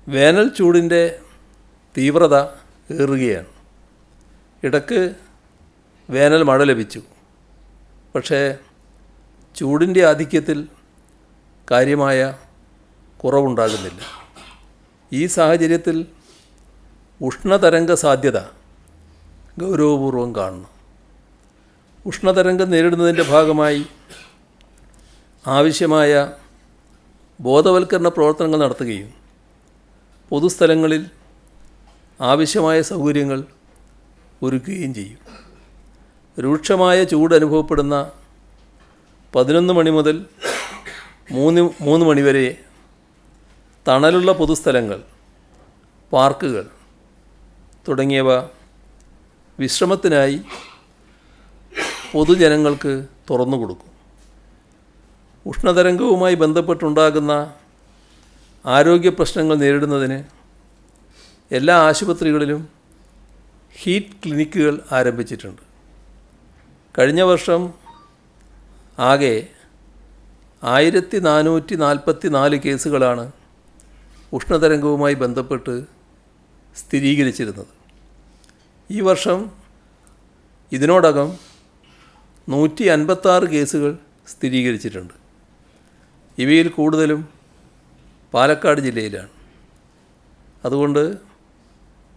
വേനൽ ചൂടിൻ്റെ തീവ്രത ഏറുകയാണ്. ഇടയ്ക്ക് വേനൽ മഴ ലഭിച്ചു. പക്ഷേ ചൂടിൻ്റെ ആധിക്യത്തിൽ കാര്യമായ കുറവുണ്ടാകുന്നില്ല. ഈ സാഹചര്യത്തിൽ ഉഷ്ണതരംഗ സാധ്യത ഗൗരവപൂർവം കാണണം. ഉഷ്ണതരംഗം നേരിടുന്നതിൻ്റെ ഭാഗമായി ആവശ്യമായ ബോധവൽക്കരണ പ്രവർത്തനങ്ങൾ നടത്തുകയും പൊതുസ്ഥലങ്ങളിൽ ആവശ്യമായ സൗകര്യങ്ങൾ ഒരുക്കുകയും ചെയ്യും. രൂക്ഷമായ ചൂട് അനുഭവപ്പെടുന്ന 11 മണി മുതൽ 3 മണി വരെ തണലുള്ള പൊതുസ്ഥലങ്ങൾ, പാർക്കുകൾ തുടങ്ങിയവ വിശ്രമത്തിനായി പൊതുജനങ്ങൾക്ക് തുറന്നു കൊടുക്കും. ഉഷ്ണതരംഗവുമായി ബന്ധപ്പെട്ടുണ്ടാകുന്ന ആരോഗ്യ പ്രശ്നങ്ങൾ നേരിടുന്നതിന് എല്ലാ ആശുപത്രികളിലും ഹീറ്റ് ക്ലിനിക്കുകൾ ആരംഭിച്ചിട്ടുണ്ട്. കഴിഞ്ഞ വർഷം ആകെ 1444 കേസുകളാണ് ഉഷ്ണതരംഗവുമായി ബന്ധപ്പെട്ട് സ്ഥിരീകരിച്ചിരുന്നത്. ഈ വർഷം ഇതിനോടകം 156 കേസുകൾ സ്ഥിരീകരിച്ചിട്ടുണ്ട്. ഇവയിൽ കൂടുതലും പാലക്കാട് ജില്ലയിലാണ്. അതുകൊണ്ട്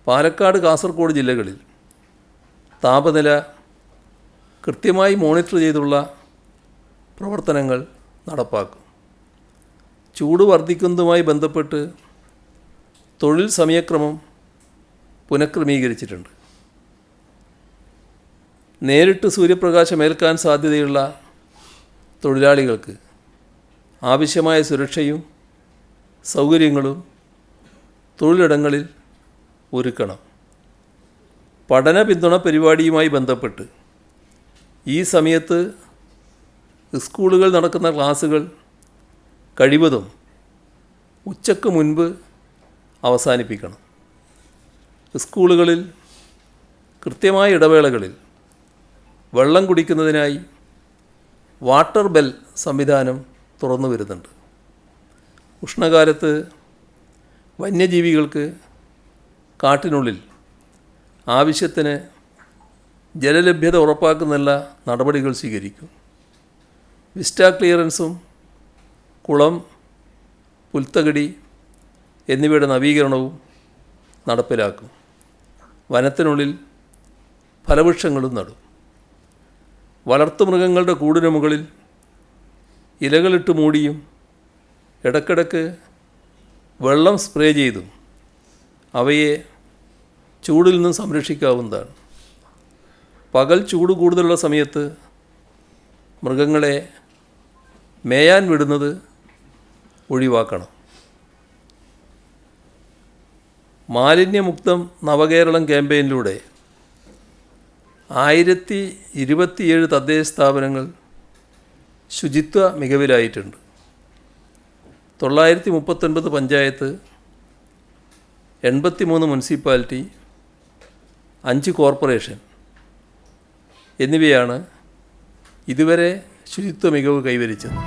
പാലക്കാട്, കാസർഗോഡ് ജില്ലകളിൽ താപനില കൃത്യമായി മോണിറ്റർ ചെയ്തുള്ള പ്രവർത്തനങ്ങൾ നടപ്പാക്കും. ചൂട് വർദ്ധിക്കുന്നതുമായി ബന്ധപ്പെട്ട് തൊഴിൽ സമയക്രമം പുനഃക്രമീകരിച്ചിട്ടുണ്ട്. നേരിട്ട് സൂര്യപ്രകാശമേൽക്കാൻ സാധ്യതയുള്ള തൊഴിലാളികൾക്ക് ആവശ്യമായ സുരക്ഷയും സൗകര്യങ്ങളും തൊഴിലിടങ്ങളിൽ ഒരുക്കണം. പഠന പിന്തുണ പരിപാടിയുമായി ബന്ധപ്പെട്ട് ഈ സമയത്ത് സ്കൂളുകൾ നടക്കുന്ന ക്ലാസ്സുകൾ കഴിവതും ഉച്ചയ്ക്ക് മുൻപ് അവസാനിപ്പിക്കണം. സ്കൂളുകളിൽ കൃത്യമായ ഇടവേളകളിൽ വെള്ളം കുടിക്കുന്നതിനായി വാട്ടർ ബെൽ സംവിധാനം തുറന്നു വരുന്നുണ്ട്. ഉഷ്ണകാലത്ത് വന്യജീവികൾക്ക് കാട്ടിനുള്ളിൽ ആവശ്യത്തിന് ജലലഭ്യത ഉറപ്പാക്കുന്നല്ല നടപടികൾ സ്വീകരിക്കും. വിസ്റ്റ ക്ലിയറൻസും കുളം, പുൽത്തകിടി എന്നിവയുടെ നവീകരണവും നടപ്പിലാക്കും. വനത്തിനുള്ളിൽ ഫലവൃക്ഷങ്ങളും നടും. വളർത്തുമൃഗങ്ങളുടെ കൂടിനു മുകളിൽ ഇലകളിട്ട് മൂടിയും ഇടയ്ക്കിടയ്ക്ക് വെള്ളം സ്പ്രേ ചെയ്തും അവയെ ചൂടിൽ നിന്നും സംരക്ഷിക്കാവുന്നതാണ്. പകൽ ചൂട് കൂടുതലുള്ള സമയത്ത് മൃഗങ്ങളെ മേയാൻ വിടുന്നത് ഒഴിവാക്കണം. മാലിന്യമുക്തം നവകേരളം ക്യാമ്പയിനിലൂടെ 1027 തദ്ദേശ സ്ഥാപനങ്ങൾ ശുചിത്വ മികവിലായിട്ടുണ്ട്. 939 പഞ്ചായത്ത്, 83 മുനിസിപ്പാലിറ്റി, 5 കോർപ്പറേഷൻ എന്നിവയാണ് ഇതുവരെ ശുചിത്വ മികവ് കൈവരിച്ചത്.